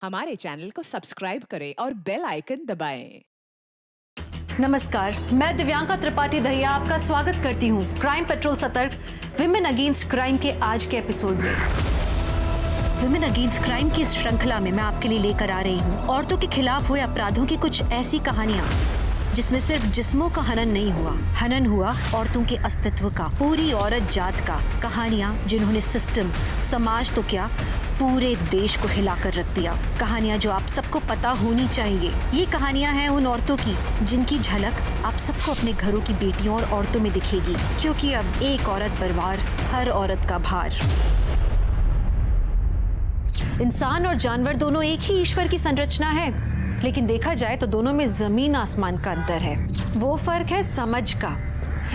हमारे चैनल को सब्सक्राइब करें और बेल आइकन दबाएं। नमस्कार, मैं दिव्यांका त्रिपाठी दहिया आपका स्वागत करती हूँ क्राइम पेट्रोल सतर्क विमेन अगेंस्ट क्राइम के आज के एपिसोड में। विमेन अगेंस्ट क्राइम की इस श्रृंखला में मैं आपके लिए लेकर आ रही हूँ औरतों के खिलाफ हुए अपराधों की कुछ ऐसी कहानियाँ जिसमें सिर्फ जिस्मों का हनन नहीं हुआ, हनन हुआ औरतों के अस्तित्व का, पूरी औरत जात का। कहानियाँ जिन्होंने सिस्टम, समाज तो क्या पूरे देश को हिलाकर रख दिया। कहानियाँ जो आप सबको पता होनी चाहिए। ये कहानियाँ हैं उन औरतों की जिनकी झलक आप सबको अपने घरों की बेटियों और औरतों में दिखेगी, क्योंकि अब एक औरत बरवार, हर औरत का भार। इंसान और जानवर दोनों एक ही ईश्वर की संरचना है, लेकिन देखा जाए तो दोनों में जमीन आसमान का अंतर है। वो फर्क है समझ का।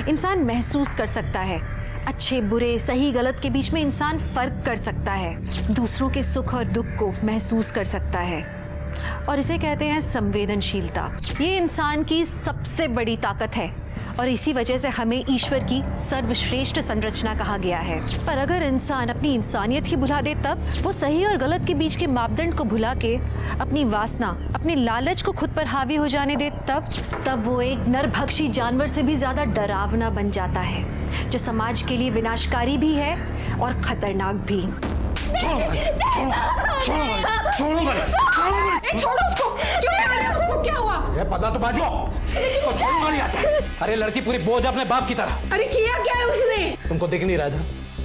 इंसान महसूस कर सकता है, अच्छे बुरे सही गलत के बीच में इंसान फर्क कर सकता है, दूसरों के सुख और दुख को महसूस कर सकता है, और इसे कहते हैं संवेदनशीलता। ये इंसान की सबसे बड़ी ताकत है और इसी वजह से हमें ईश्वर की सर्वश्रेष्ठ संरचना कहा गया है। पर अगर इंसान अपनी इंसानियत ही भुला दे, तब वो सही और गलत के बीच के मापदंड को भुला के अपनी वासना, अपने लालच को खुद पर हावी हो जाने दे, तब वो एक नरभक्षी जानवर से भी ज्यादा डरावना बन जाता है, जो समाज के लिए विनाशकारी भी है और खतरनाक भी। छोड़ो उसको, क्यों मार रहे हो उसको? क्या हुआ? ये पता तो बाजू तो छोड़ूंगा नहीं आता। अरे लड़की पूरी बोझ अपने बाप की तरह। अरे किया क्या है उसने? तुमको दिख नहीं रहा था?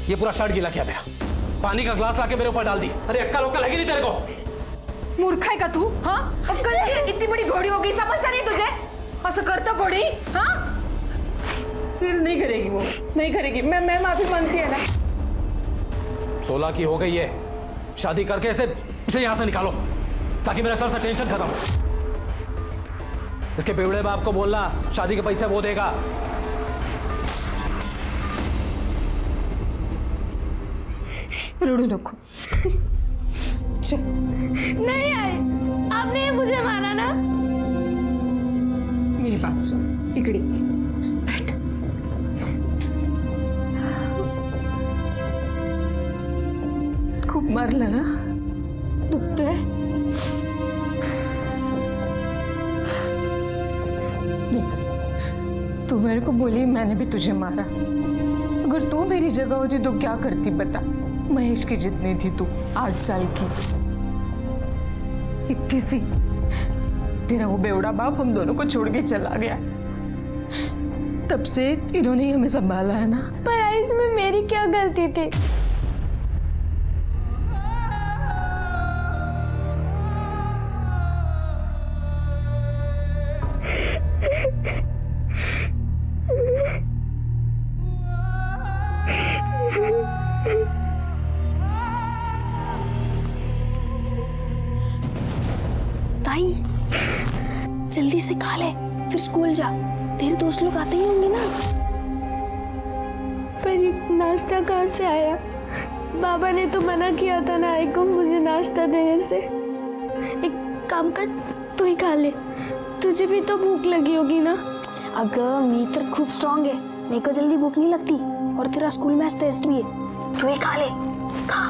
ये पूरा शर्ट गीला किया मेरा, पानी का ग्लास लाके मेरे ऊपर डाल दी। अरे अक्कल उक्कल लगी नहीं तेरे को? मूर्ख है का तू? हाँ, अक्कल इतनी बड़ी घोड़ी हो गई, समझता नहीं तुझे? ऐसा करता घोड़ी? हाँ, फिर नहीं करेगी वो, नहीं करेगी। मैं माफी मांगती है ना। 16 की हो गई है, शादी करके इसे यहाँ से निकालो ताकि मेरे सर से टेंशन खत्म हो। इसके बेवड़े बाप को बोलना शादी के पैसे वो देगा। रोड़ू नको। नहीं आए, आपने मुझे मारा ना। मेरी बात सुन, इकड़ी बैठ। खूब मारला ना, दुखता है? देख, तू मेरे को बोली मैंने भी तुझे मारा। अगर तू मेरी जगह होती तो क्या करती बता? महेश की जितनी थी तू, 8 साल की, 21 ही। तेरा वो बेवड़ा बाप हम दोनों को छोड़ के चला गया, तब से इन्होंने ही हमें संभाला है ना। पर इसमें मेरी क्या गलती थी? ताई, जल्दी से खा ले, फिर स्कूल जा। तेरे दोस्त लोग आते ही होंगे ना। पर नाश्ता कहाँ से आया? बाबा ने तो मना किया था ना आई को मुझे नाश्ता देने से। एक काम कर, तू ही खा ले, तुझे भी तो भूख लगी होगी ना। अगर मीटर खूब स्ट्रांग है, मेरे को जल्दी भूख नहीं लगती, और तेरा स्कूल में टेस्ट भी है। तू ही खा ले, खा।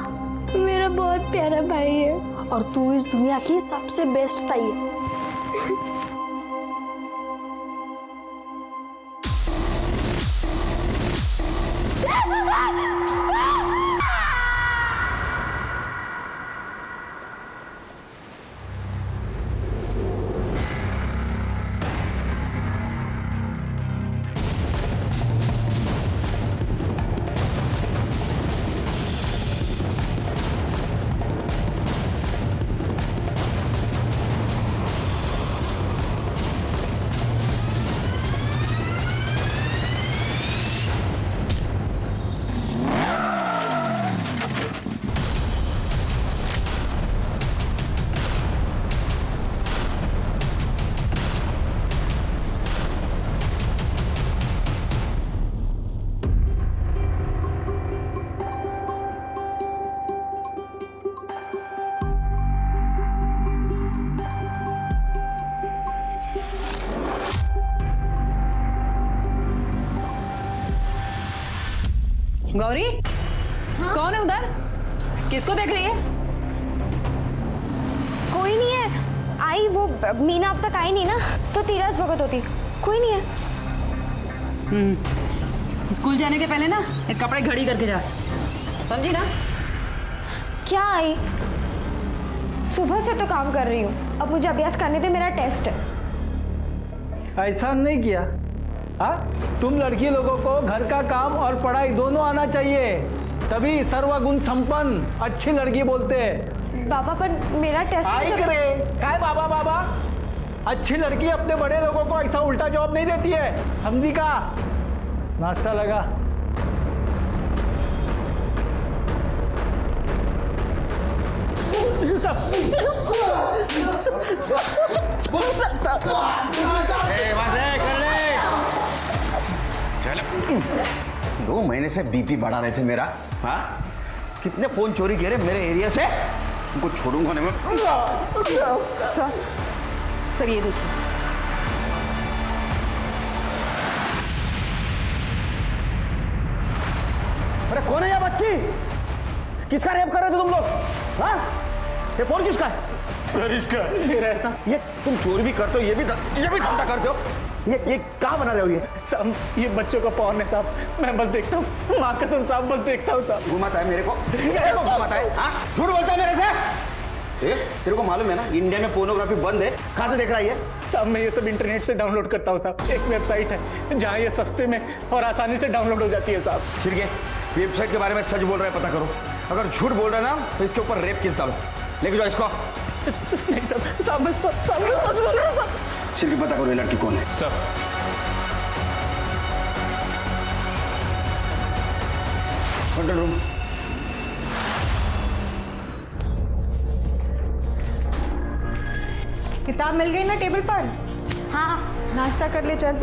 मेरा बहुत प्यारा भाई है और तू इस दुनिया की सबसे बेस्ट ताई है। गौरी, हाँ? कौन है उधर? किसको देख रही है? मीना अब तक आई नहीं ना, तो तीरथ भगत होती। कोई नहीं है। स्कूल जाने के पहले ना एक कपड़े घड़ी करके जा, समझी ना? क्या आई? सुबह से तो काम कर रही हूँ, अब मुझे अभ्यास करने दे, मेरा टेस्ट है। ऐसा नहीं किया। हाँ, तुम लड़की लोगों को घर का काम और पढ़ाई दोनों आना चाहिए, तभी सर्वगुण संपन्न अच्छी लड़की बोलते हैं। बाबा पर मेरा टेस्ट आई करे काय बाबा बाबा, अच्छी लड़की अपने बड़े लोगों को ऐसा उल्टा जवाब नहीं देती है, समझी का? नाश्ता लगा। दो महीने से बीपी बढ़ा रहे थे मेरा। हाँ, कितने फोन चोरी किए रे मेरे एरिया से, उनको छोड़ूंगा नहीं मैं। सर ये देखिए, अरे कौन है ये बच्ची? किसका रेप कर रहे थे तुम लोग? हाँ, ये फोन किसका है? सर इसका मेरा ऐसा। ये तुम चोरी भी करते हो, ये भी धंधा करते हो। ये कहाँ बना रहे हो ये? साहब ये बच्चों का पॉर्न है साहब, मैं बस देखता हूँ, माँ कसम साहब बस देखता हूँ साहब। घुमाता है मेरे को घुमाता है। हाँ, झूठ बोलता है मेरे से। तेरे को मालूम है ना इंडिया में पोर्नोग्राफी बंद है, कहाँ से देख रहा है ये? साहब मैं ये सब इंटरनेट से डाउनलोड करता हूँ साहब, एक वेबसाइट है जहाँ ये सस्ते में और आसानी से डाउनलोड हो जाती है साहब। ठीक है, वेबसाइट के बारे में सच बोल रहा है पता करो, अगर झूठ बोल रहा है ना तो इसके ऊपर रेप केस डालो, लेके जाओ इसको। नहीं साहब मैं सच बोल रहा हूँ साहब। सिर्फ पता करो ये लड़की कौन है। Sir control room. किताब मिल गई ना टेबल पर? हाँ, नाश्ता कर ले चल।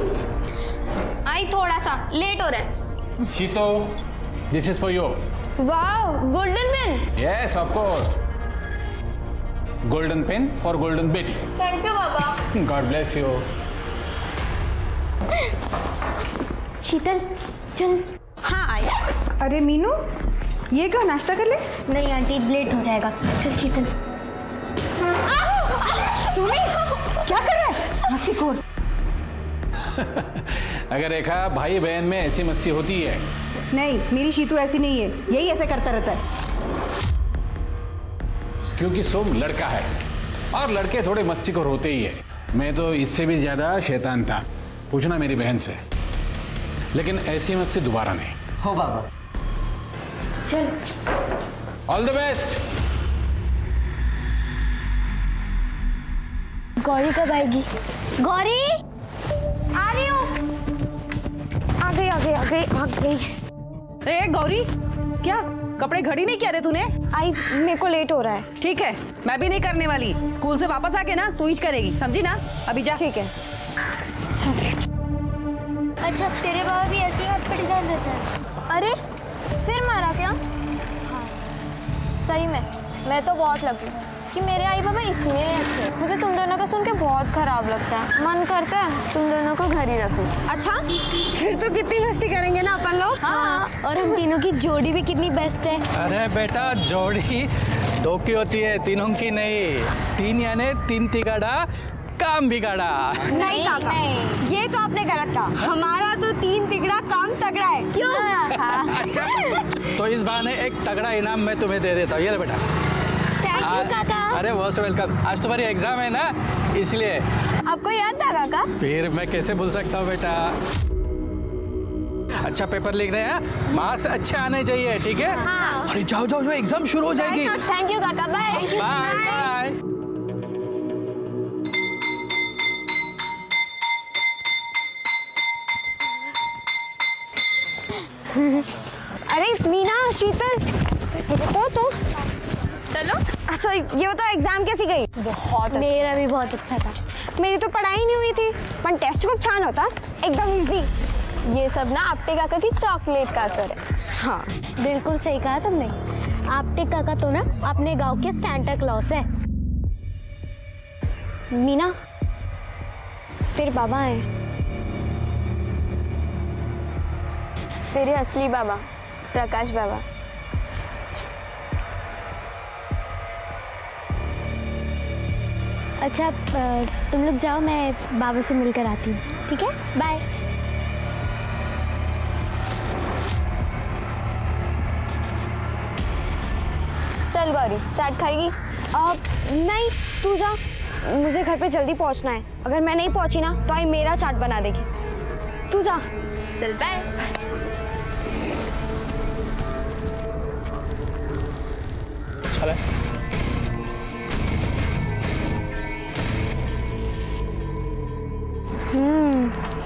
आई थोड़ा सा लेट हो रहा है। Shito, this is for you. Wow, golden pen. Yes, of course. Golden pen for golden Betty. Thank you बाबा। God bless you. शीतल चल। हाँ आई। अरे मीनू, ये क्या नाश्ता कर ले? नहीं आंटी, लेट हो जाएगा। चल शीतल। सुनीश, क्या कर रहा है? मस्तीखोर। अगर रेखा भाई बहन में ऐसी मस्ती होती है। नहीं, मेरी शीतू ऐसी नहीं है, यही ऐसा करता रहता है। क्योंकि सोम लड़का है और लड़के थोड़े मस्तीखोर होते ही है। मैं तो इससे भी ज्यादा शैतान था, पूछना मेरी बहन से। लेकिन ऐसी मस्ती दोबारा नहीं। हो बाबा। चल। All the best. गौरी कब आएगी? गौरी आ रही हूँ। आ गई आ गई आ गई आ गई। ए गौरी, क्या कपड़े घड़ी नहीं किया रे तूने? आई मेरे को लेट हो रहा है। ठीक है, मैं भी नहीं करने वाली। स्कूल से वापस आके ना तू ही करेगी, समझी ना? अभी जा। ठीक है। अच्छा तेरे बाबा भी ऐसे ही हाथ पर डिजाइन देते हैं? अरे फिर मारा क्या? हाँ सही में, मैं तो बहुत लकी कि मेरे आई बाबा इतने अच्छे। मुझे तुम दोनों का सुन के बहुत खराब लगता है, मन करता है तुम दोनों को घर ही रखूं। अच्छा फिर तो कितनी मस्ती करेंगे ना अपन लोग। हाँ और हम तीनों की जोड़ी भी कितनी बेस्ट है। अरे बेटा जोड़ी दो की होती है, तीनों की नहीं। तीन यानी तीन तिगाड़ा काम बिगाड़ा। नहीं काका, ये तो आपने गलत कहा। हमारा तो तीन तिगड़ा काम तगड़ा है। क्यों? तो इस बहाने एक तगड़ा इनाम मैं तुम्हें दे देता हूँ, ये ले बेटा। थैंक यू काका। अरे मोस्ट वेलकम। आज तुम्हारी एग्जाम है ना, इसलिए। आपको याद था काका? फिर मैं कैसे भूल सकता हूँ बेटा। अच्छा पेपर लिख रहे हैं, मार्क्स अच्छे आने चाहिए, ठीक है? हाँ। अरे जाओ जाओ जाओ, एग्जाम शुरू हो जाएगी। थैंक यू काका, बाय बाय बाय। अरे मीना, शीतल तो चलो। अच्छा ये बताओ एग्जाम कैसी गई? बहुत मेरा भी बहुत अच्छा था। मेरी तो पढ़ाई नहीं हुई थी, पर टेस्ट खूब छान होता, एकदम इजी। ये सब ना आपटे काका की चॉकलेट का असर है। हाँ बिल्कुल सही कहा तुमने। आपटे काका तो ना अपने गांव के सैंटा क्लॉस है। मीना तेरे बाबा हैं, तेरे असली बाबा प्रकाश बाबा। अच्छा तुम लोग जाओ, मैं बाबा से मिलकर आती हूँ, ठीक है? बाय। चल गौरी, चाट खाएगी? नहीं, तू जा, मुझे घर पे जल्दी पहुंचना है। अगर मैं नहीं पहुंची ना तो आई मेरा चाट बना देगी। तू जा। चल बाय।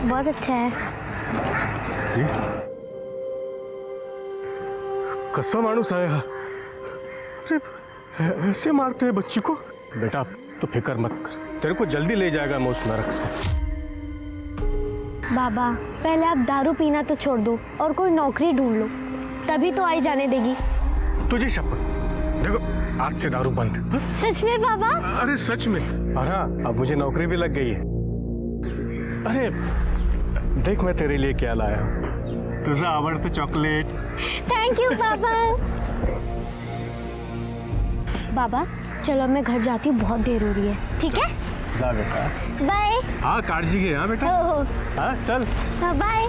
बहुत अच्छा है। कसा माणूस आहे हा? अरे ऐसे मारते हैं बच्ची को? बेटा तो फिक्र मत कर, तेरे को जल्दी ले जाएगा मैं उस नरक से। बाबा पहले आप दारू पीना तो छोड़ दो और कोई नौकरी ढूंढ लो, तभी तो आई जाने देगी। तुझे शपथ, देखो आज से दारू बंद। हा? सच में बाबा? अरे सच में। और हाँ, अब मुझे नौकरी भी लग गई है। अरे देख मैं तेरे लिए क्या लाया हूँ, तुझा आवडतं चॉकलेट। थैंक यू बाबा। बाबा चलो मैं घर जाती हूँ, बहुत देर हो रही है, ठीक है? जा बेटा। बाय। हाँ काळजी घे हाँ बेटा। हो। हाँ चल। हाँ बाय।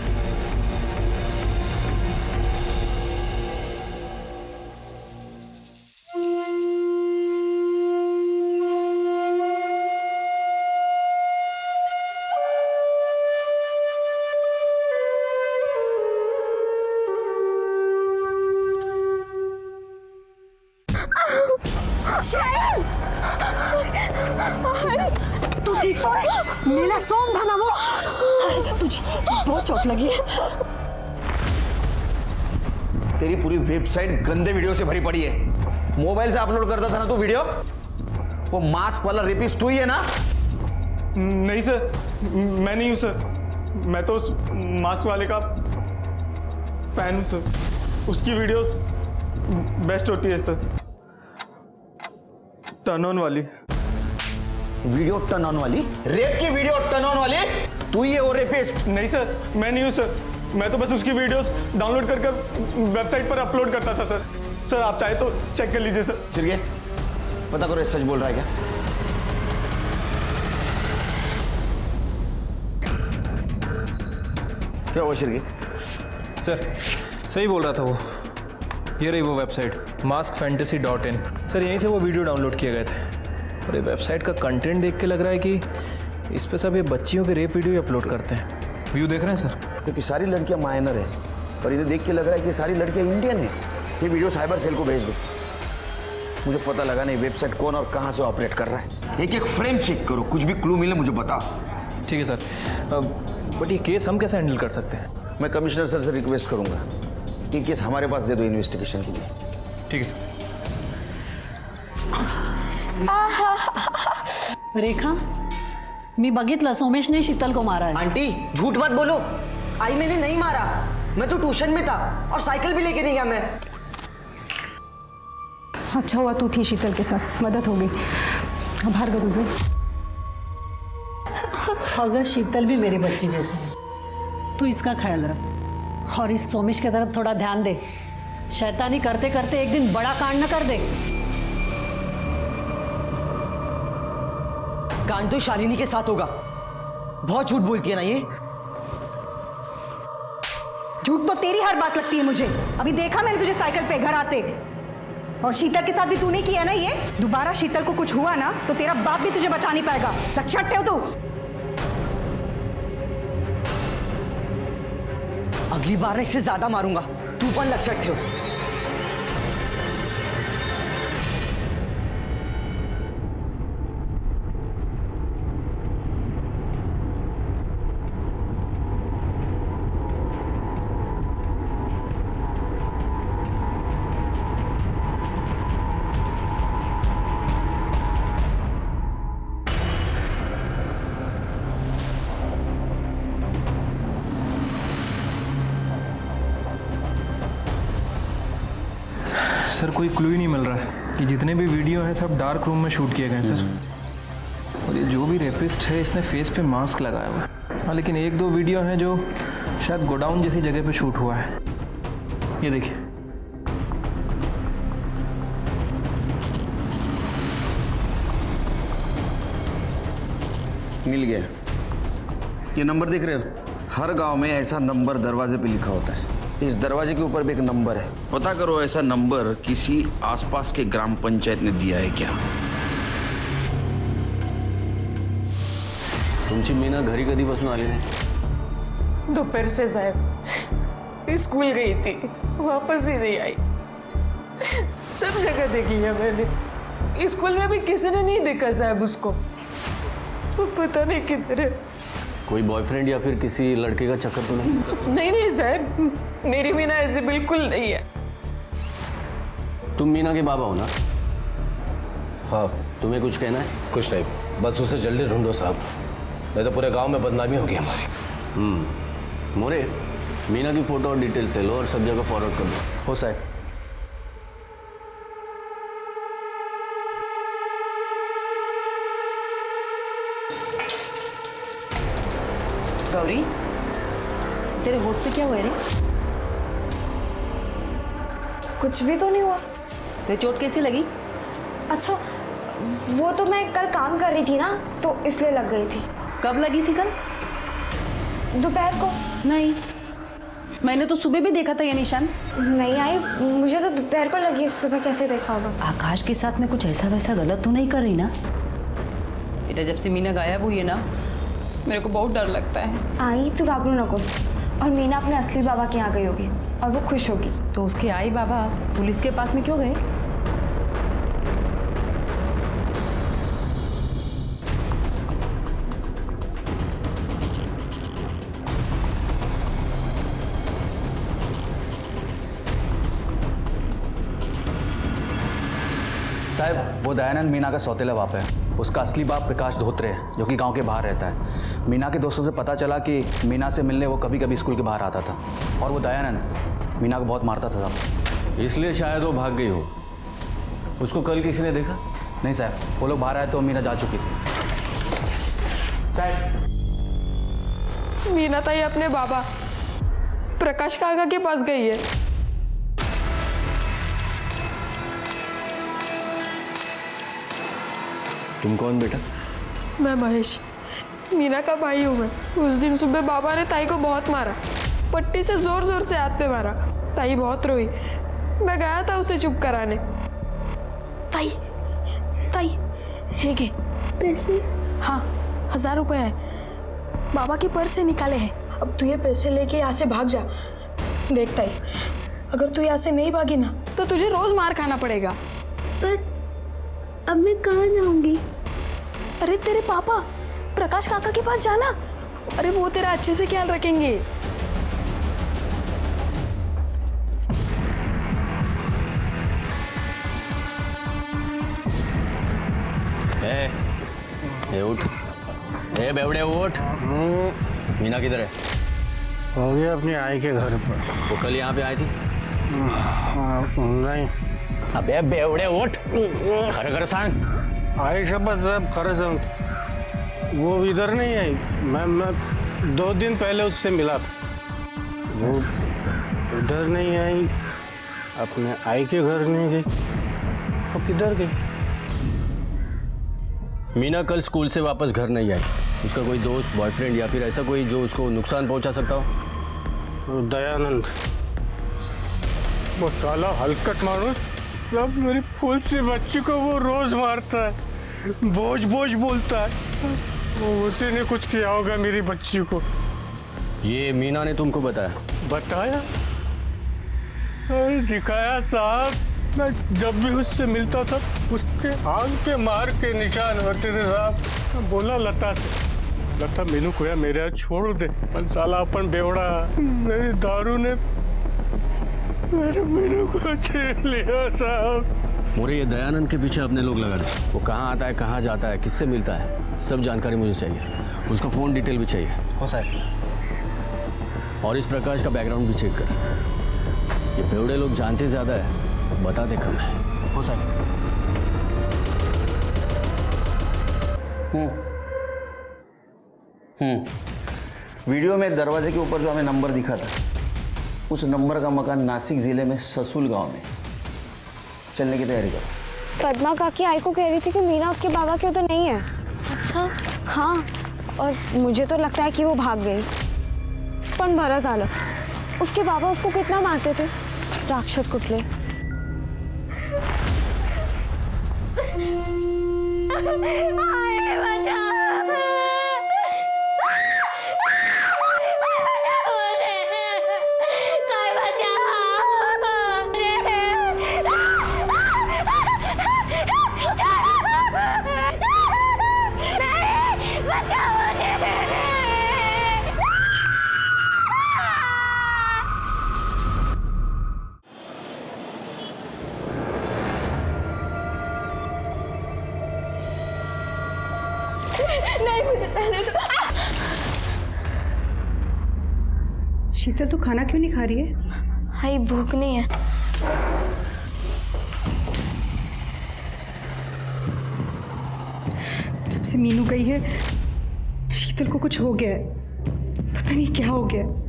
तू ठीक तो है? नीला सोम था ना वो? तुझे बहुत चोट लगी है। तेरी पूरी वेबसाइट गंदे वीडियो से भरी पड़ी है। मोबाइल से अपलोड करता था ना तू वीडियो? वो मास्क वाला रेपिस्ट तू ही है ना? नहीं सर, मैं नहीं हूँ सर। मैं तो उस मास्क वाले का फैन हूँ सर। उसकी वीडियोस बेस्ट होती है सर, टर्न ऑन वाली। वीडियो टर्न ऑन वाली? रेप की वीडियो टर्न ऑन वाली? तू ही है वो रेपिस्ट? नहीं सर, मैं नहीं हूँ सर। मैं तो बस उसकी वीडियोस डाउनलोड कर वेबसाइट पर अपलोड करता था सर। सर आप चाहे तो चेक कर लीजिए सर। चलिए पता करो ये सच बोल रहा है क्या? क्या हुआ शिरगी? सर सही बोल रहा था वो। ये रही वो वेबसाइट maskfantasy.in। सर यहीं से वो वीडियो डाउनलोड किए गए थे और ये वेबसाइट का कंटेंट देख के लग रहा है कि इस पे सब ये बच्चियों के रेप वीडियो अपलोड करते हैं। व्यू देख रहे हैं सर? क्योंकि सारी लड़कियां माइनर है और इधर देख के लग रहा है कि सारी लड़कियां इंडियन है। ये वीडियो साइबर सेल को भेज दो। मुझे पता लगा नहीं वेबसाइट कौन और कहाँ से ऑपरेट कर रहा है। एक एक फ्रेम चेक करो, कुछ भी क्लू मिले मुझे बताओ। ठीक है सर। बट ये केस हम कैसे हैंडल कर सकते हैं? मैं कमिश्नर सर से रिक्वेस्ट करूंगा कि केस हमारे पास दे दो इन्वेस्टिगेशन के लिए। ठीक है सर। रेखा, मी बघितलं सोमेशने शीतल को मारा है। आंटी झूठ मत बोलो, आई मैंने नहीं मारा। मैं तो ट्यूशन में था और साइकिल भी लेके नहीं गया मैं। अच्छा हुआ तू थी शीतल के साथ, मदद हो गई। आभार का तुझे। अगर शीतल भी मेरी बच्ची जैसी है, तू इसका ख्याल रख और इस सोमेश की तरफ थोड़ा ध्यान दे। शैतानी करते करते एक दिन बड़ा कांड न कर दे। कांड तो शालिनी के साथ होगा। बहुत झूठ बोलती है ना ये। झूठ तो तेरी हर बात लगती है मुझे। अभी देखा मैंने तुझे साइकिल पे घर आते, और शीतल के साथ भी तूने किया ना ये। दोबारा शीतल को कुछ हुआ ना तो तेरा बाप भी तुझे बचा नहीं पाएगा। लक्षण ठेव तू। अगली बार इससे ज्यादा मारूंगा, तू पण लक्षात ठेव। सर कोई क्लू ही नहीं मिल रहा है। ये जितने भी वीडियो हैं सब डार्क रूम में शूट किए गए हैं सर। और ये जो भी रेपिस्ट है इसने फेस पे मास्क लगाया हुआ है। हाँ लेकिन एक दो वीडियो हैं जो शायद गोडाउन जैसी जगह पे शूट हुआ है। ये देखिए। मिल गया। ये नंबर देख रहे हो? हर गांव में ऐसा नंबर दरवाजे पे लिखा होता है। इस दरवाजे के ऊपर भी एक नंबर है। पता करो ऐसा नंबर किसी आसपास के ग्राम पंचायत ने दिया है क्या? तुमची मीना घरी कधीपासून आली नाही? दोपहर से साहब स्कूल गई थी, वापस ही नहीं आई। सब जगह देख लिया मैंने, स्कूल में भी किसी ने नहीं देखा साहब उसको। तो पता नहीं किधर है। कोई बॉयफ्रेंड या फिर किसी लड़के का चक्कर तो नहीं? नहीं नहीं साहब, मेरी मीना ऐसी बिल्कुल नहीं है। तुम मीना के बाबा हो ना? हाँ। तुम्हें कुछ कहना है? कुछ नहीं, बस उसे जल्दी ढूंढो साहब, नहीं तो पूरे गांव में बदनामी होगी हमारी। मोरे, मीना की फोटो और डिटेल्स ले लो और सब जगह फॉरवर्ड कर दो। हो साहब। गौरी, तेरे होठ पे क्या हुआ रे? कुछ भी तो नहीं हुआ। तो चोट कैसी लगी? अच्छा, वो तो मैं कल काम कर रही थी ना, तो इसलिए लग गई थी। कब लगी थी कल? दोपहर को। नहीं, मैंने तो सुबह भी देखा था ये निशान। नहीं आई, मुझे तो दोपहर को लगी, सुबह कैसे देखा होगा? आकाश के साथ में कुछ ऐसा वैसा गलत तो नहीं कर रही ना? बेटा, जब से मीना गायब हुई है ना, मेरे को बहुत डर लगता है। आई तो घाबरू नको, और मीना अपने असली बाबा के यहाँ गई होगी और वो खुश होगी। तो उसके आई बाबा पुलिस के पास में क्यों गए? साहब, वो दयानंद मीना का सौतेला बाप है। उसका असली बाप प्रकाश धोत्रे है, जो कि गांव के बाहर रहता है। मीना के दोस्तों से पता चला कि मीना से मिलने वो कभी कभी स्कूल के बाहर आता था, और वो दयानंद मीना को बहुत मारता था साहब। इसलिए शायद वो भाग गई हो। उसको कल किसी ने देखा? नहीं साहब, वो लोग बाहर आए तो मीना जा चुकी थी। साहब, मीना ताई अपने बाबा प्रकाश काका के पास गई है। तुम कौन बेटा? मैं महेश, मीना का भाई हूँ मैं। उस दिन सुबह बाबा ने ताई को बहुत मारा, पट्टी से जोर जोर से हाथ पे मारा। ताई बहुत रोई, मैं गया था उसे चुप कराने। ताई, ताई, है के पैसे? हाँ, 1000 रुपए है, बाबा के पर्स से निकाले हैं। अब तू ये पैसे लेके यहाँ से भाग जा। देख ताई, अगर तू यहाँ से नहीं भागी ना, तो तुझे रोज मार खाना पड़ेगा। पर अब मैं कहाँ जाऊंगी? अरे तेरे पापा प्रकाश काका के पास जाना। अरे वो तेरा अच्छे से ख्याल रखेंगे। ए उठ, ए बेवड़े उठ। मीना किधर है? हो गया अपनी आई के घर पर। वो कल यहाँ पे आई थी? नहीं। अबे बेवड़े उठ, खर खर सांग। आई शपथ साहब, खरे सांग। वो इधर नहीं आई। मैं 2 दिन पहले उससे मिला था। वो इधर नहीं आई, अपने आई के घर नहीं गई, तो किधर गई? मीना कल स्कूल से वापस घर नहीं आई। उसका कोई दोस्त, बॉयफ्रेंड या फिर ऐसा कोई जो उसको नुकसान पहुंचा सकता हो? दयानंद, वो साला हलकट मानुस, सब मेरी फूल सी बच्ची को वो रोज मारता है, बोझ बोझ बोलता है। वो उसी ने कुछ किया होगा मेरी बच्ची को। ये मीना ने तुमको बताया? बताया? अरे दिखाया साहब, मैं जब भी उससे मिलता था उसके आंख पे मार के निशान होते थे साहब। मैं बोला लता से, लता मीनू को या मेरे यहाँ छोड़ दे, पर साला अपन बेवड़ा मेरी दारू ने मेरे मीनू को छीन लिया साहब। मोरे, ये दयानंद के पीछे अपने लोग लगा दे। वो कहाँ आता है, कहाँ जाता है, किससे मिलता है, सब जानकारी मुझे चाहिए। उसका फ़ोन डिटेल भी चाहिए। हो साहब। और इस प्रकाश का बैकग्राउंड भी चेक कर। ये बेवड़े लोग जानते ज़्यादा है, बताते कम है। हो साहब। वीडियो में दरवाजे के ऊपर जो हमें नंबर दिखा था, उस नंबर का मकान नासिक जिले में ससुल गांव में। चलने की तैयारी करो। पद्मा काकी आई को कह रही थी कि मीना उसके बाबा की तो नहीं है। अच्छा। हाँ, और मुझे तो लगता है कि वो भाग गई। पण बरं झालं, उसके बाबा उसको कितना मारते थे, राक्षस कुठले। नहीं, मुझे जाने दो। शीतल, तू खाना क्यों नहीं खा रही है? हाय, भूख नहीं है। जब से मीनू गई है शीतल को कुछ हो गया है, पता नहीं क्या हो गया है।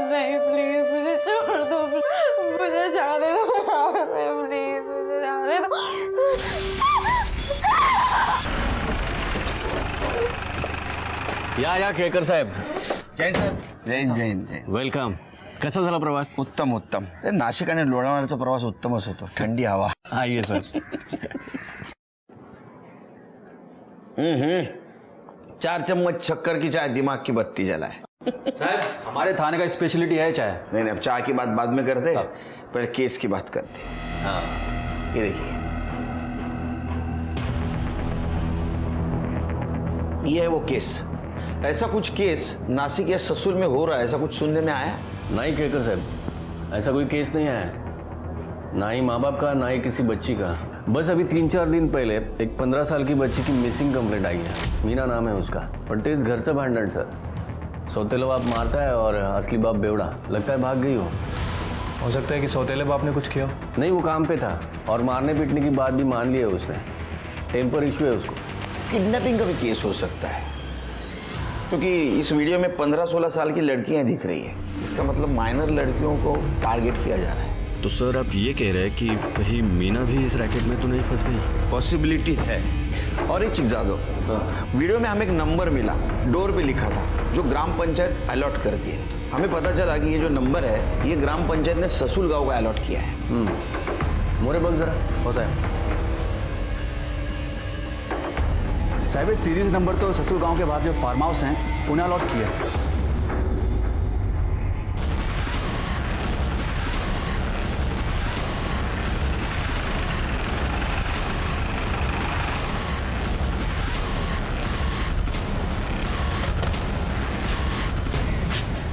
नहीं, प्लीज मुझे छोड़ दो, मुझे जाने दो, प्लीज मुझे जाने दो। या केळकर साहेब. जैन साहेब. जैन जैन जैन. वेलकम. कसा झाला प्रवास? उत्तम उत्तम. नाशिक आणि लोणावळ्याचा प्रवास उत्तमच होतो. थंडी हवा. आइए सर. चार चम्मच शक्कर की चाय दिमाग की बत्ती जलाए. साहब, हमारे थाने का स्पेशलिटी है चाय. नहीं अब चाय की बात बाद में करते, पहले केस की बात करते. हाँ, ये देखिए, ये है वो केस. ऐसा कुछ केस नासिक या ससुर में हो रहा है, ऐसा कुछ सुनने में आया? नहीं केळकर साहब, ऐसा कोई केस नहीं आया, ना ही माँ बाप का ना ही किसी बच्ची का. बस अभी 3-4 दिन पहले एक 15 साल की बच्ची की मिसिंग कंप्लेंट आई है. मीना नाम है उसका. पण तेच घरचं भांडण सर. सौतेला बाप मारता है और असली बाप बेवड़ा. लगता है भाग गई हो सकता है कि सौतेले बाप ने कुछ किया. नहीं, वो काम पे था और मारने पीटने की बात भी मान ली है उसने. टेम्पर इशू है उसको. किडनैपिंग का भी केस हो सकता है, क्योंकि इस वीडियो में 15-16 साल की लड़कियां दिख रही है. इसका मतलब माइनर लड़कियों को टारगेट किया जा रहा है. तो सर आप ये कह रहे हैं कि कहीं मीना भी इस रैकेट में तो नहीं फंस गई? पॉसिबिलिटी है. और एक चीज जादो, वीडियो में हमें एक नंबर मिला, डोर पे लिखा था, जो ग्राम पंचायत अलॉट करती है. हमें पता चला कि ये जो नंबर है ये ग्राम पंचायत ने ससुल गांव का अलॉट किया है. मोरे बग जरा. हो साहब. साहब, सीरीज नंबर तो ससुर गांव के बाहर जो फार्म हाउस हैं उन्हें अलॉट किया.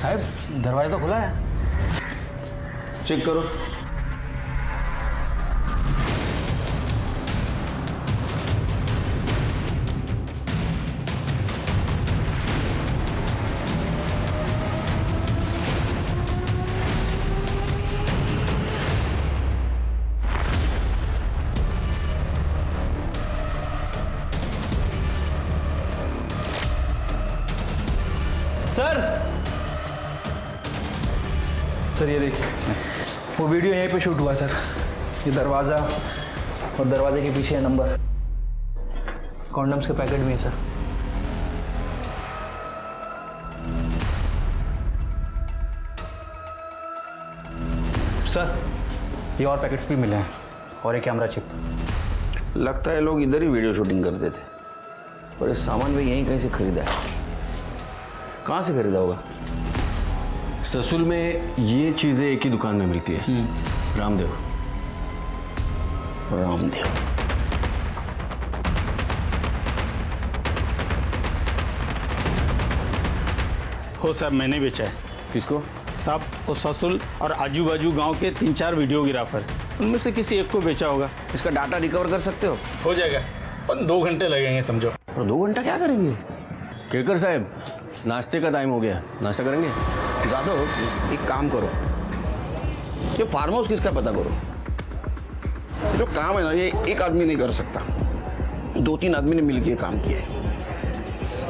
साहब, दरवाजा तो खुला है. चेक करो. सर ये देखिए, वो वीडियो यहीं पे शूट हुआ सर. ये दरवाज़ा और दरवाजे के पीछे नंबर. कॉन्डम्स के पैकेट भी है सर. सर, ये और पैकेट्स भी मिले हैं और एक कैमरा चिप. लगता है लोग इधर ही वीडियो शूटिंग करते थे, और ये सामान भी यहीं कहीं से खरीदा है. कहाँ से खरीदा होगा? ससुल में ये चीजें एक ही दुकान में मिलती है. रामदेव. रामदेव. हो साहब, मैंने बेचा है. किसको? साहब, वो ससुल और आजू बाजू गांव के 3-4 वीडियोग्राफर, उनमें से किसी एक को बेचा होगा. इसका डाटा रिकवर कर सकते हो जाएगा, और 2 घंटे लगेंगे समझो. और 2 घंटा क्या करेंगे? केळकर साहब, नाश्ते का टाइम हो गया, नाश्ता करेंगे? जादव, एक काम करो, ये फार्म हाउस किसका पता करो. ये जो काम है ना, ये एक आदमी नहीं कर सकता, 2-3 आदमी ने मिलकर काम किया है.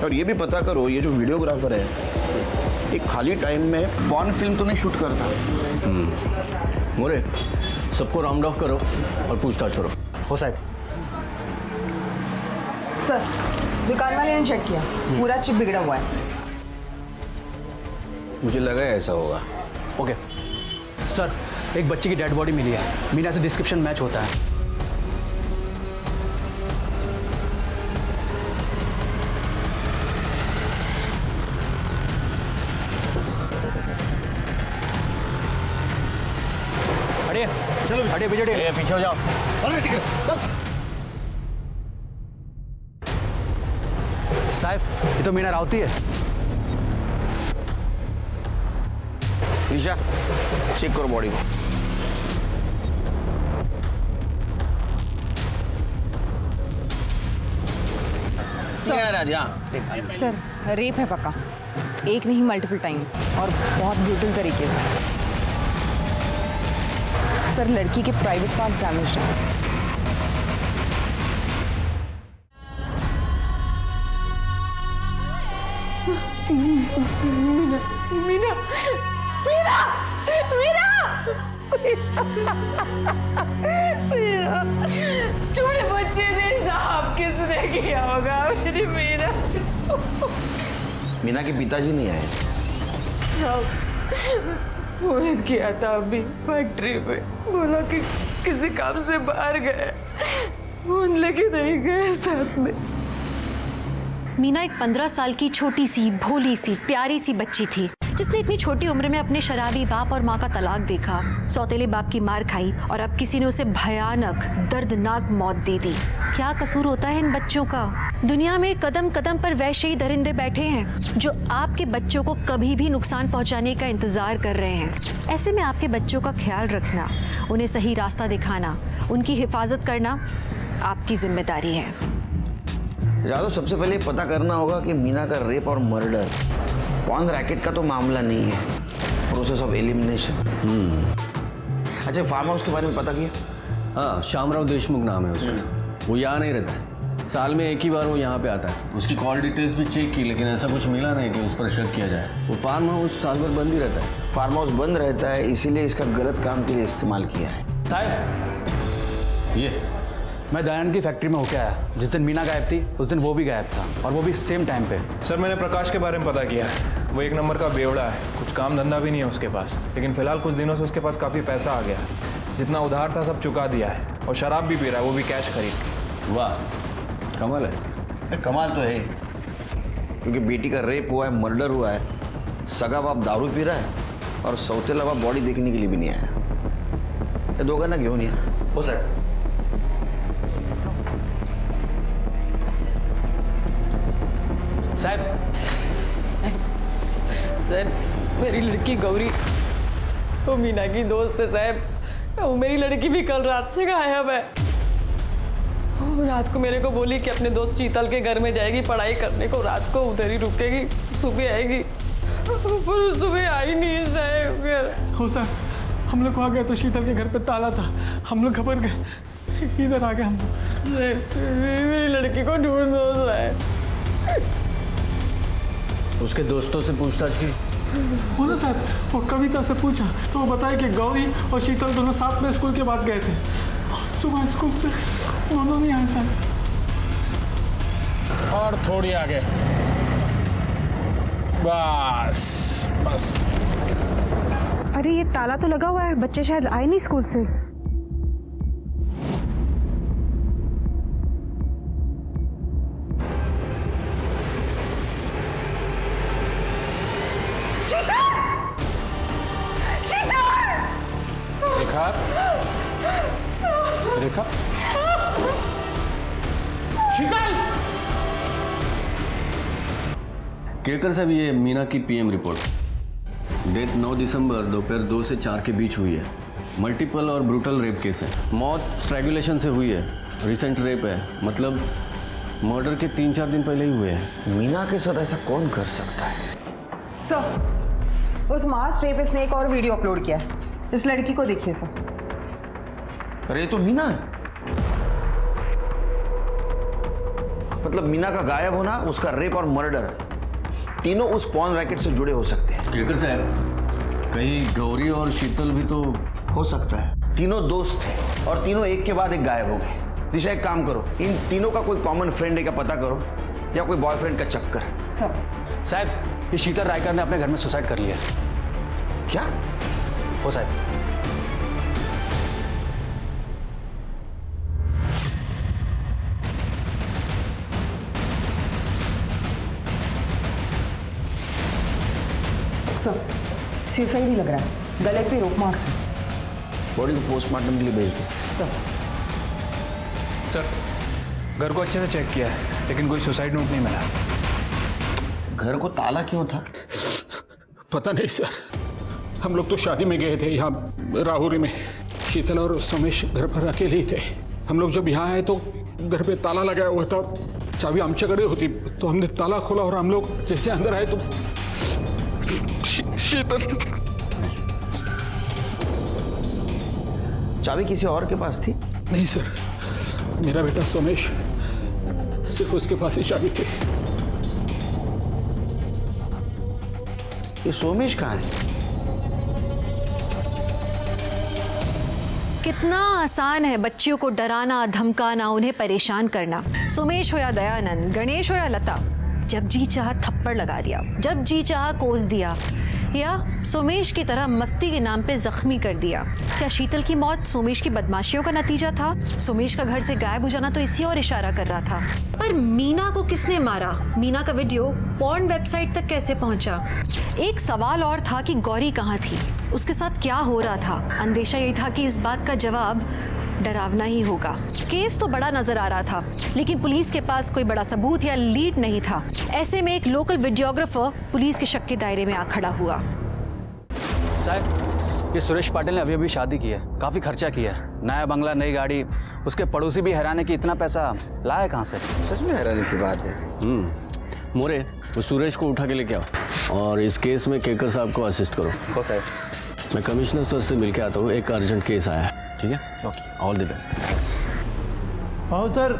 और ये भी पता करो, ये जो वीडियोग्राफर है एक खाली टाइम में पॉर्न फिल्म तो नहीं शूट करता। मोरे, सबको राउंड ऑफ करो और पूछताछ करो। हो साहब। सर, दुकान वाले ने चेक किया, पूरा चिप बिगड़ा हुआ है। मुझे लगा ऐसा होगा। ओके सर, एक बच्चे की डेड बॉडी मिली है, मीना से डिस्क्रिप्शन मैच होता है। अरे चलो हटे पीछे पीछे हो जाओ। साहब, ये तो मीना रावती है। दिशा, चेक करो बॉडी को। सर, रेप है पक्का, एक नहीं मल्टीपल टाइम्स और बहुत ब्रूटल तरीके से। सर, लड़की के प्राइवेट पार्ट्स डैमेज हैं। मीना मीना मीना मीना छोटे बच्चे ने साहब किसने किया होगा मेरी मीना। मीना के पिताजी नहीं आए। मोहित किया था अभी फैक्ट्री में, बोला कि किसी काम से बाहर गए, फोन लेके नहीं गए साथ में। मीना एक 15 साल की छोटी सी भोली सी प्यारी सी बच्ची थी जिसने इतनी छोटी उम्र में अपने शराबी बाप और माँ का तलाक देखा, सौतेले बाप की मार खाई और अब किसी ने उसे भयानक दर्दनाक मौत दे दी। क्या कसूर होता है इन बच्चों का? दुनिया में कदम कदम पर वैसे ही दरिंदे बैठे हैं जो आपके बच्चों को कभी भी नुकसान पहुंचाने का इंतजार कर रहे हैं। ऐसे में आपके बच्चों का ख्याल रखना, उन्हें सही रास्ता दिखाना, उनकी हिफाजत करना आपकी जिम्मेदारी है। जादू, सबसे पहले पता करना होगा कि मीना का रेप और मर्डर पॉर्न रैकेट का तो मामला नहीं है, प्रोसेस ऑफ एलिमिनेशन। अच्छा, फार्म हाउस के बारे में पता किया? हाँ, श्यामराव देशमुख नाम है उसका। वो यहाँ नहीं रहता है, साल में एक ही बार वो यहाँ पे आता है। उसकी कॉल डिटेल्स भी चेक की, लेकिन ऐसा कुछ मिला नहीं कि उस पर शक किया जाए। वो फार्म हाउस साल भर बंद ही रहता है। फार्म हाउस बंद रहता है, इसीलिए इसका गलत काम के लिए इस्तेमाल किया है। साहब, ये मैं दयानंद की फैक्ट्री में होके आया। जिस दिन मीना गायब थी उस दिन वो भी गायब था, और वो भी सेम टाइम पे। सर, मैंने प्रकाश के बारे में पता किया है। वो एक नंबर का बेवड़ा है, कुछ काम धंधा भी नहीं है उसके पास, लेकिन फिलहाल कुछ दिनों से उसके पास काफ़ी पैसा आ गया है। जितना उधार था सब चुका दिया है, और शराब भी पी रहा है, वो भी कैश खरीद के। वाह, कमाल है। कमाल तो है, क्योंकि बेटी का रेप हुआ है, मर्डर हुआ है, सगा बाप दारू पी रहा है, और सौतेला बाप बॉडी देखने के लिए भी नहीं आया। ये दोघांना घेऊन या। हो सर। साहब, सर, मेरी लड़की गौरी वो मीना की दोस्त है साहब। वो मेरी लड़की भी कल रात से गायब है। वो रात को मेरे को बोली कि अपने दोस्त शीतल के घर में जाएगी पढ़ाई करने को, रात को उधर ही रुकेगी, सुबह आएगी, पर सुबह आई नहीं साहब घर। हो सर, हम लोग वहाँ गए तो शीतल के घर पे ताला था, हम लोग घबरा गए, इधर आ गए हम लोग। मेरी लड़की को ढूंढ दो साहब। उसके दोस्तों से पूछताछ की? हो ना सर, वो कविता से पूछा तो वो बताया कि गौरी और शीतल दोनों साथ में स्कूल के बाद गए थे। सुबह स्कूल से दोनों नहीं आए सर। और थोड़ी आगे, बस बस। अरे ये ताला तो लगा हुआ है, बच्चे शायद आए नहीं स्कूल से। रेखा, शीतल। केरकर साहब, ये मीना की पीएम रिपोर्ट। डेट 9 दिसंबर दोपहर 2 से 4 के बीच हुई है। मल्टीपल और ब्रूटल रेप केस है। मौत स्ट्रैगुलेशन से हुई है। रिसेंट रेप है, मतलब मर्डर के 3-4 दिन पहले ही हुए हैं। मीना के साथ ऐसा कौन कर सकता है? सर, उस मास रेपिस्ट ने एक और वीडियो अपलोड किया है, इस लड़की को देखिए सर। अरे ये तो मीना है। मतलब मीना का गायब होना, उसका रेप और मर्डर, तीनों उस पॉर्न रैकेट से जुड़े हो सकते हैं। केकर साहब, कहीं गौरी और शीतल भी तो हो सकता है। तीनों दोस्त थे और तीनों एक के बाद एक गायब हो गए। दिशा एक काम करो, इन तीनों का कोई कॉमन फ्रेंड है क्या पता करो, या कोई बॉयफ्रेंड का चक्कर। साहब ये शीतल रायकर ने अपने घर में सुसाइड कर लिया। क्या हो साहब? सर सुसाइड ही लग रहा है, गले पे रोक मार्क्स है। बॉडी को पोस्टमार्टम के लिए भेज दो। सर घर को अच्छे से चेक किया है लेकिन कोई सुसाइड नोट नहीं मिला। घर को ताला क्यों था? पता नहीं सर, हम लोग तो शादी में गए थे यहाँ राहुरी में। शीतल और सोमेश घर पर अकेले ही थे। हम लोग जब यहाँ आए तो घर पे ताला लगाया हुआ था, चाबी आमच्याकडे होती, तो हमने ताला खोला और हम लोग जैसे अंदर आए तो शीतल। चाबी किसी और के पास थी? नहीं सर, मेरा बेटा सोमेश, सिर्फ उसके पास ही चाबी थी। ये सोमेश कहाँ है? कितना आसान है बच्चियों को डराना, धमकाना, उन्हें परेशान करना। सोमेश हो या दयानंद, गणेश हो या लता, जब जी चाहा थप्पड़ लगा दिया, जब जी चाहा कोस दिया, या सोमेश की तरह मस्ती के नाम पे जख्मी कर दिया। क्या शीतल की मौत सोमेश की बदमाशियों का नतीजा था? सोमेश का घर से गायब हो जाना तो इसी और इशारा कर रहा था। पर मीना को किसने मारा? मीना का वीडियो पॉर्न वेबसाइट तक कैसे पहुंचा? एक सवाल और था कि गौरी कहाँ थी, उसके साथ क्या हो रहा था? अंदेशा यही था कि इस बात का जवाब डरावना ही होगा। केस तो बड़ा नजर आ रहा था लेकिन पुलिस के पास कोई बड़ा सबूत या लीड नहीं था। ऐसे में एक लोकल वीडियोग्राफर पुलिस के शक के दायरे में आ खड़ा हुआ। साहब ये सुरेश पाटिल ने अभी अभी शादी की है, काफी खर्चा किया है, नया बंगला, नई गाड़ी। उसके पड़ोसी भी हैरान है कि इतना पैसा लाया कहाँ से। सच में हैरानी की बात है। मोरे, वो सुरेश को उठा के लेके आओ और इस केस में केकर साहब को असिस्ट करो। हो साहब। मैं कमिश्नर सर से मिलके आता हूँ, एक अर्जेंट केस आया है। ठीक है, okay, all the best. Thanks. हाँ सर,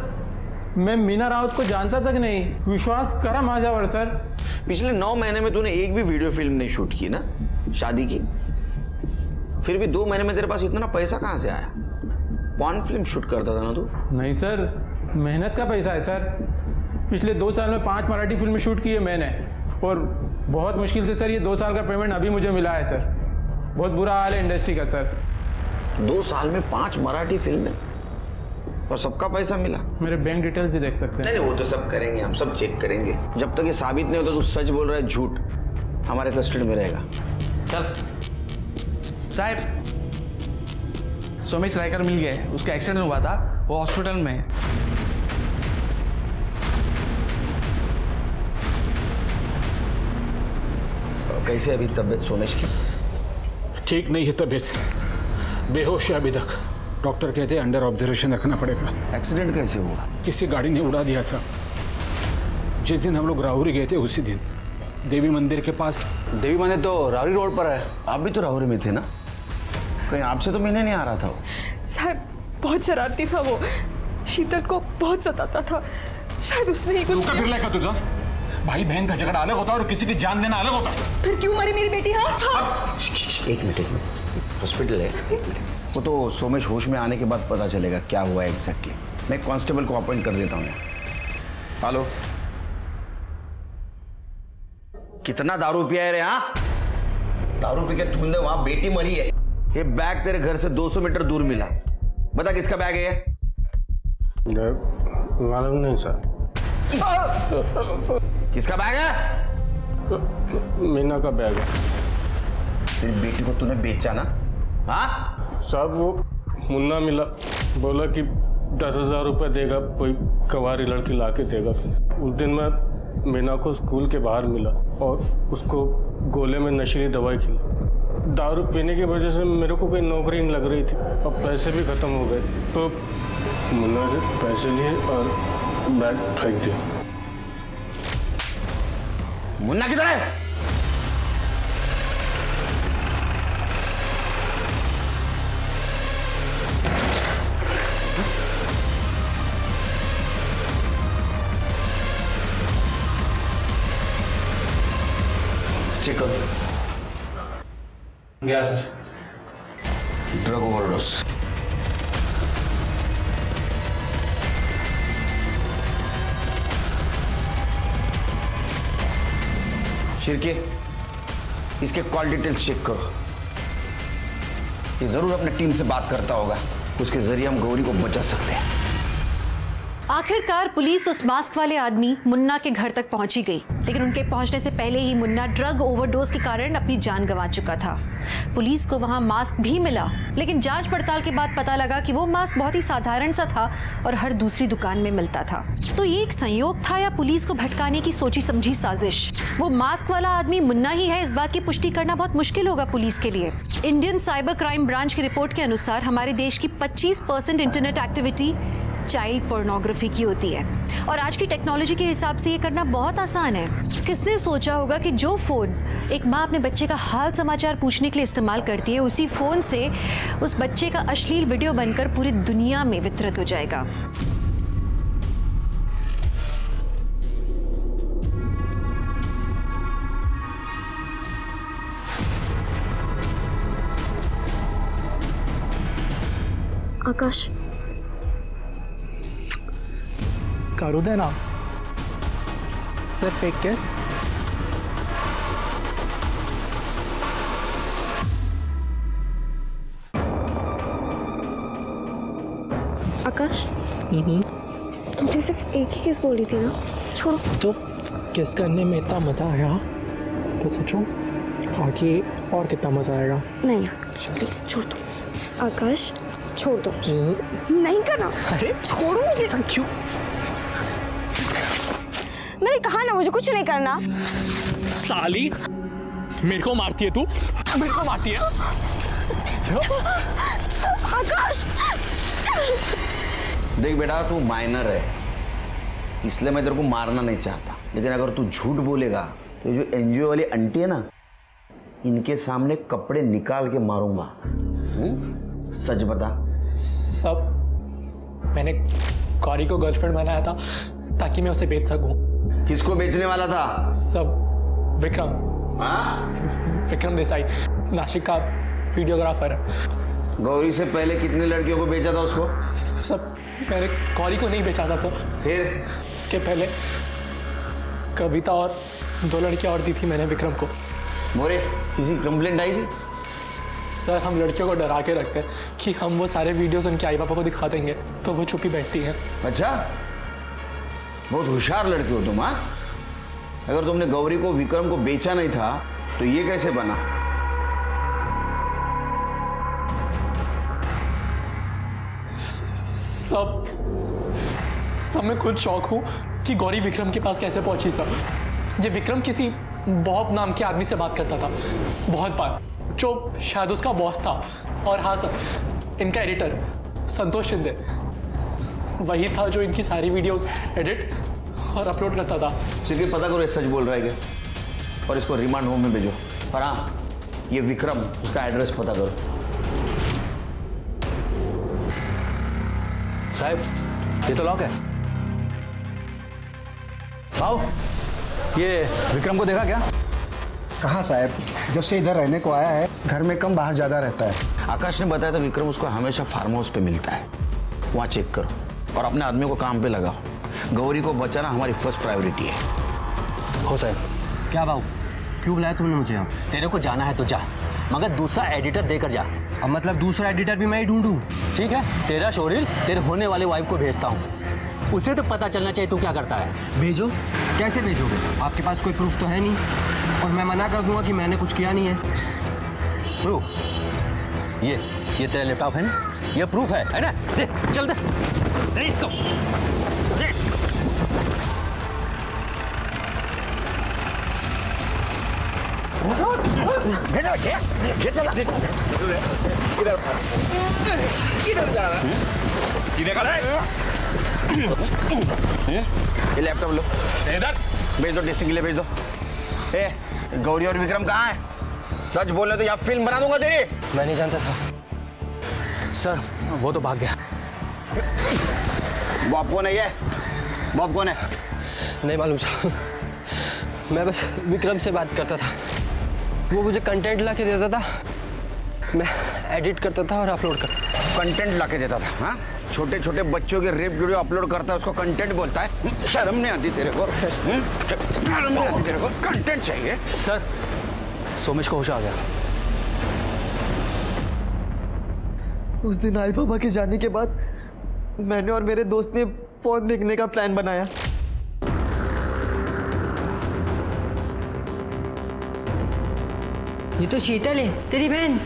मैं मीना रावत को जानता तक नहीं, विश्वास करा माझ्यावर सर। पिछले 9 महीने में तूने एक भी वीडियो फिल्म नहीं शूट की ना, शादी की। फिर भी 2 महीने में तेरे पास इतना पैसा कहाँ से आया? पॉर्न फिल्म शूट करता था ना तू? नहीं सर, मेहनत का पैसा है सर। पिछले 2 साल में 5 मराठी फिल्में शूट की है मैंने, और बहुत मुश्किल से सर ये 2 साल का पेमेंट अभी मुझे मिला है सर। बहुत बुरा हाल है इंडस्ट्री का सर। 2 साल में 5 मराठी फिल्में और सबका पैसा मिला? मेरे बैंक डिटेल्स भी देख सकते हैं। नहीं, वो तो सब करेंगे, हम सब चेक करेंगे। जब तक ये साबित नहीं होता तू सच बोल रहा है, झूठ, हमारे कस्टडी में रहेगा। चल साहब, सोमेश रायकर मिल गए, उसका एक्सीडेंट हुआ था, वो हॉस्पिटल में है। कैसे अभी तबीयत सोमेश की? ठीक नहीं है तबीयत, बेहोश है अभी तक। डॉक्टर कहते हैं अंडर ऑब्जर्वेशन रखना पड़ेगा। एक्सीडेंट कैसे हुआ? किसी गाड़ी ने उड़ा दिया सर। जिस दिन हम लोग राहुरी गए थे उसी दिन, देवी मंदिर के पास। देवी मंदिर तो राहुरी रोड पर है। आप भी तो राहुरी में थे ना? कहीं आपसे तो मिलने नहीं आ रहा था वो? साहब बहुत शरारती था वो, शीतल को बहुत सताता था, शायद उसने ही कुछ फिर लेकर तुझा भाई बहन का झगड़ा अलग होता है और किसी की जान देना अलग होता है। फिर क्यों मरी मेरी बेटी? हाँ, एक मिनट, हॉस्पिटल है, वो तो सोमेश होश में आने के बाद पता चलेगा क्या हुआ है एग्जैक्टली। मैं एक कांस्टेबल को अपॉइंट कर देता हूँ। हेलो, कितना दारू पिया है रे? हाँ, दारू पी के तुमने वहां बेटी मरी है। ये बैग तेरे घर से 200 मीटर दूर मिला, बता किसका बैग है? मालूम नहीं सर। किसका बैग है? मीना का बैग है। तेरी बेटी को तूने बेचा ना? हाँ साहब, वो मुन्ना मिला, बोला कि 10,000 रुपये देगा, कोई कवारी लड़की ला के देगा। उस दिन मैं मीना को स्कूल के बाहर मिला और उसको गोले में नशीली दवाई खिला। दारू पीने की वजह से मेरे को कोई नौकरी नहीं लग रही थी और पैसे भी ख़त्म हो गए, तो मुन्ना से पैसे लिए और बैग फेंक दिया। मुन्ना किधर है? चेक करो। गया सर। Drug overdose. शिरके, इसके कॉल डिटेल्स चेक करो। ये जरूर अपने टीम से बात करता होगा, उसके जरिए हम गौरी को बचा सकते हैं। आखिरकार पुलिस उस मास्क वाले आदमी मुन्ना के घर तक पहुंची गई, लेकिन उनके पहुंचने से पहले ही मुन्ना ड्रग ओवरडोज के कारण अपनी जान गंवा चुका था। पुलिस को वहां मास्क भी मिला, लेकिन जांच पड़ताल के बाद पता लगा कि वो मास्क बहुत ही साधारण सा था और हर दूसरी दुकान में मिलता था। तो ये एक संयोग था या पुलिस को भटकाने की सोची समझी साजिश? वो मास्क वाला आदमी मुन्ना ही है, इस बात की पुष्टि करना बहुत मुश्किल होगा पुलिस के लिए। इंडियन साइबर क्राइम ब्रांच की रिपोर्ट के अनुसार हमारे देश की 25% इंटरनेट एक्टिविटी चाइल्ड पोर्नोग्राफी की होती है, और आज की टेक्नोलॉजी के हिसाब से ये करना बहुत आसान है। किसने सोचा होगा कि जो फोन एक माँ अपने बच्चे का हाल समाचार पूछने के लिए इस्तेमाल करती है, उसी फोन से उस बच्चे का अश्लील वीडियो बनकर पूरी दुनिया में वितरित हो जाएगा। आकाश, करो देना सिर्फ एक किस। आकाश, तुमने सिर्फ एक ही किस बोली थी ना? छोड़ो। तो किस करने में इतना मजा आया तो सोचो आगे और कितना मजा आएगा। नहीं प्लीज छोड़ दो। आकाश छोड़ दो। नहीं करना। अरे छोड़ो मुझे। क्यों? मैंने कहा ना मुझे कुछ नहीं करना। साली, मेरे को मारती है तू? मेरे को मारती है? आकाश! देख बेटा, तू माइनर है, इसलिए मैं तेरे को मारना नहीं चाहता, लेकिन अगर तू झूठ बोलेगा तो ये जो एनजीओ वाली आंटी है ना, इनके सामने कपड़े निकाल के मारूंगा। सच बता। सब मैंने गौरी को गर्लफ्रेंड बनाया था ताकि मैं उसे बेच सकूं। किसको बेचने वाला था? सब विक्रम। विक्रम देसाई, नासिक का वीडियोग्राफर है। गौरी से पहले कितने लड़कियों को बेचा था उसको? सब। मैंने गौरी को नहीं बेचा था। तो फिर इसके पहले कविता और 2 लड़कियां और दी थी मैंने विक्रम को। मोरे, किसी कंप्लेंट आई थी? सर, हम लड़कियों को डरा के रखते हैं कि हम वो सारे वीडियोस उनके आई पापा को दिखा देंगे तो वो चुप ही बैठती हैं। अच्छा, बहुत होशियार लड़की हो तुम। हाँ, अगर तुमने गौरी को विक्रम को बेचा नहीं था तो ये कैसे बना? सब मैं खुद शौक हूं कि गौरी विक्रम के पास कैसे पहुंची। सब ये विक्रम किसी बॉब नाम के आदमी से बात करता था बहुत बार, जो शायद उसका बॉस था। और हाँ सर, इनका एडिटर संतोष शिंदे वही था जो इनकी सारी वीडियोस एडिट और अपलोड करता था। सिर्फ पता करो ये सच बोल रहा है क्या, और इसको रिमांड होम में भेजो। और हाँ, ये विक्रम, उसका एड्रेस पता करो। साहब, ये तो लॉक है। आओ, ये विक्रम को देखा क्या? कहाँ साहब, जब से इधर रहने को आया है घर में कम बाहर ज़्यादा रहता है। आकाश ने बताया था विक्रम उसको हमेशा फार्म हाउस पे मिलता है, वहाँ चेक करो और अपने आदमियों को काम पे लगाओ। गौरी को बचाना हमारी फर्स्ट प्रायोरिटी है। हो साहब। क्या बाबू, क्यों बुलाया तुमने मुझे यहाँ? तेरे को जाना है तो जा, मगर दूसरा एडिटर देकर जा। अब मतलब दूसरा एडिटर भी मैं ही ढूंढूं? ठीक है, तेरा शोरील तेरे होने वाले वाइफ को भेजता हूँ, उसे तो पता चलना चाहिए तू क्या करता है। भेजो। कैसे भेजोगे? आपके पास कोई प्रूफ तो है नहीं, और मैं मना कर दूंगा कि मैंने कुछ किया नहीं है। प्रूफ? ये तेरा लैपटॉप है ना, ये प्रूफ है ना? दे, चल दे, दे इसको। ये लैपटॉप लो, इधर भेज दो, टेस्टिंग के लिए भेज दो। ए, गौरी और विक्रम कहाँ है? सच बोल रहे तो यहाँ फिल्म बना दूंगा तेरी। मैं नहीं जानता था सर, वो तो भाग गया। बॉब कौन है ये? बॉब कौन है? नहीं मालूम सर, मैं बस विक्रम से बात करता था। वो मुझे कंटेंट ला के देता था, मैं एडिट करता था और अपलोड करता था। कंटेंट ला के देता था? हाँ, छोटे छोटे बच्चों के रेप वीडियो अपलोड करता है, उसको कंटेंट बोलता है? शर्म नहीं आती तेरे को? शर्म नहीं आती तेरे को? कंटेंट चाहिए? सर, सोमेश को होश आ गया। उस दिन आई पापा के जाने के बाद मैंने और मेरे दोस्त ने फोन देखने का प्लान बनाया। ये तो शीतल है, तेरी बहन।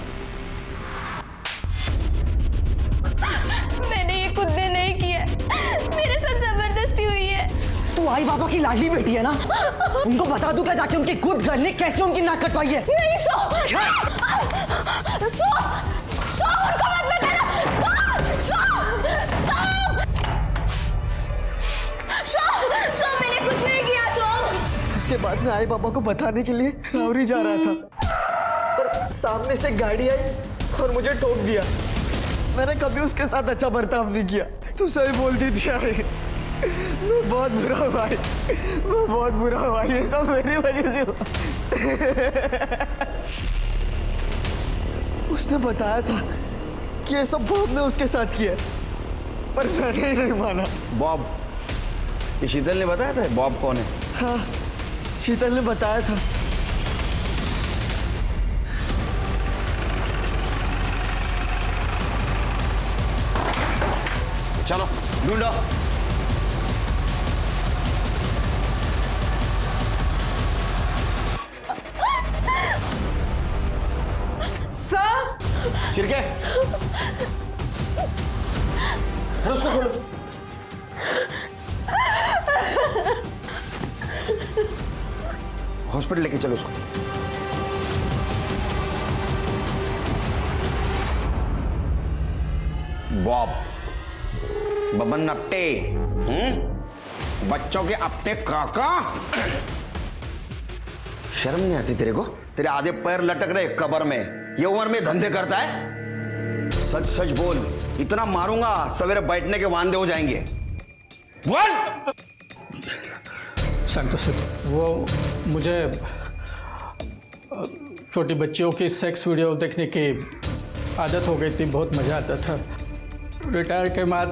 मैंने ये खुद ने नहीं किया, मेरे साथ जबरदस्ती हुई है। तू आई बाबा की लाडली बेटी है ना? उनको बता दूं क्या जाके उनके खुद गर्ल ने कैसे उनकी नाक कटवाई है? नहीं सो उनको मत बताना। सो मैंने कुछ नहीं किया। उसके बाद में आई पापा को बताने के लिए रावरी जा रहा था, पर सामने से गाड़ी आई और मुझे ठोक दिया। मैंने कभी उसके साथ अच्छा बर्ताव नहीं किया। तू सही बोलती थी आई, मैं बहुत बुरा हुआ है, मैं बहुत बुरा हुआ, ये सब मेरी वजह से हुआ। उसने बताया था कि ये सब बॉब ने उसके साथ किया, पर मैंने ही नहीं माना। बॉब? ये शीतल ने बताया था बॉब कौन है? हाँ, शीतल ने बताया था। चलो ढूंढो। सर, चिरके, अरे उसको खोलो। हॉस्पिटल लेके चलो उसको। बॉब, बबन अपटे, बच्चों के अपटे काका। शर्म नहीं आती तेरे को? तेरे आधे पैर लटक रहे कब्र में, ये उम्र में धंधे करता है? सच सच बोल, इतना मारूंगा सवेरे बैठने के वांदे हो जाएंगे। बोल। संतोष, वो मुझे छोटी बच्चियों की सेक्स वीडियो देखने की आदत हो गई थी, बहुत मज़ा आता था। रिटायर के बाद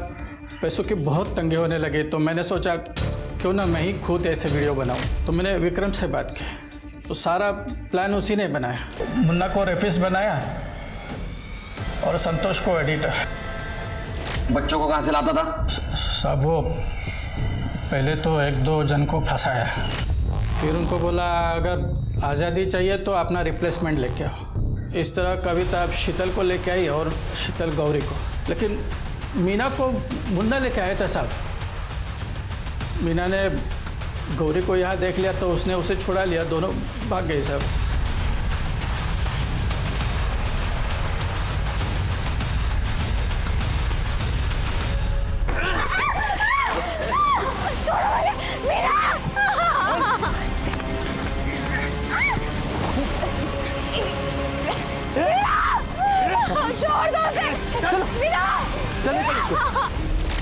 पैसों की बहुत तंगी होने लगी, तो मैंने सोचा क्यों ना मैं ही खुद ऐसे वीडियो बनाऊं। तो मैंने विक्रम से बात की, तो सारा प्लान उसी ने बनाया। मुन्ना को रेपिस्ट बनाया और संतोष को एडिटर। बच्चों को कहाँ से लाता था? साहब, वो पहले तो 1-2 जन को फंसाया, फिर उनको बोला अगर आज़ादी चाहिए तो अपना रिप्लेसमेंट लेके आओ। इस तरह कविता शीतल को लेके आई और शीतल गौरी को, लेकिन मीना को मुन्ना लेके आया था साहब। मीना ने गौरी को यहाँ देख लिया तो उसने उसे छुड़ा लिया, दोनों भाग गए साहब।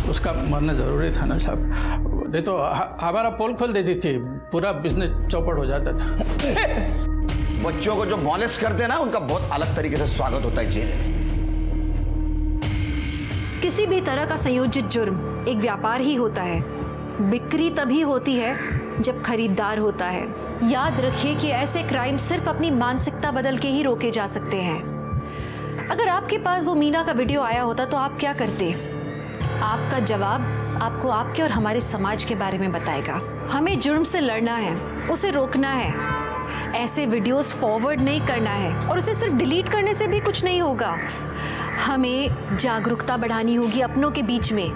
उसका मरना जरूरी था ना साहब, नहीं तो हमारा पोल खोल देती थी, पूरा बिजनेस चौपट हो जाता था। बच्चों को जो मॉलेस्ट करते हैं ना, उनका बहुत अलग तरीके से स्वागत होता है जेल में। किसी भी तरह का संयोजित जुर्म एक व्यापार ही होता है। बिक्री तभी होती है जब खरीदार होता है। याद रखिए कि ऐसे क्राइम सिर्फ अपनी मानसिकता बदल के ही रोके जा सकते हैं। अगर आपके पास वो मीना का वीडियो आया होता तो आप क्या करते? आपका जवाब आपको आपके और हमारे समाज के बारे में बताएगा। हमें जुर्म से लड़ना है, उसे रोकना है, ऐसे वीडियोस फॉरवर्ड नहीं करना है, और उसे सिर्फ डिलीट करने से भी कुछ नहीं होगा। हमें जागरूकता बढ़ानी होगी अपनों के बीच में।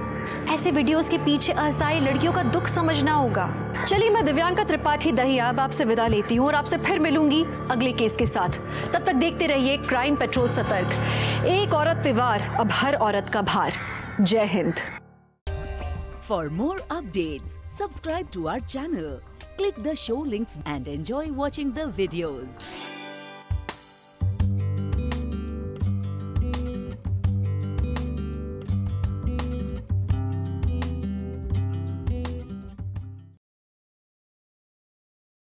ऐसे वीडियोस के पीछे असहाय लड़कियों का दुख समझना होगा। चलिए, मैं दिव्यांका त्रिपाठी दहियाब आपसे विदा लेती हूँ और आपसे फिर मिलूंगी अगले केस के साथ। तब तक देखते रहिए क्राइम पेट्रोल सतर्क। एक औरत पे वार, अब हर औरत का भार। जय Hind. For more updates, subscribe to our channel, click the show links and enjoy watching the videos.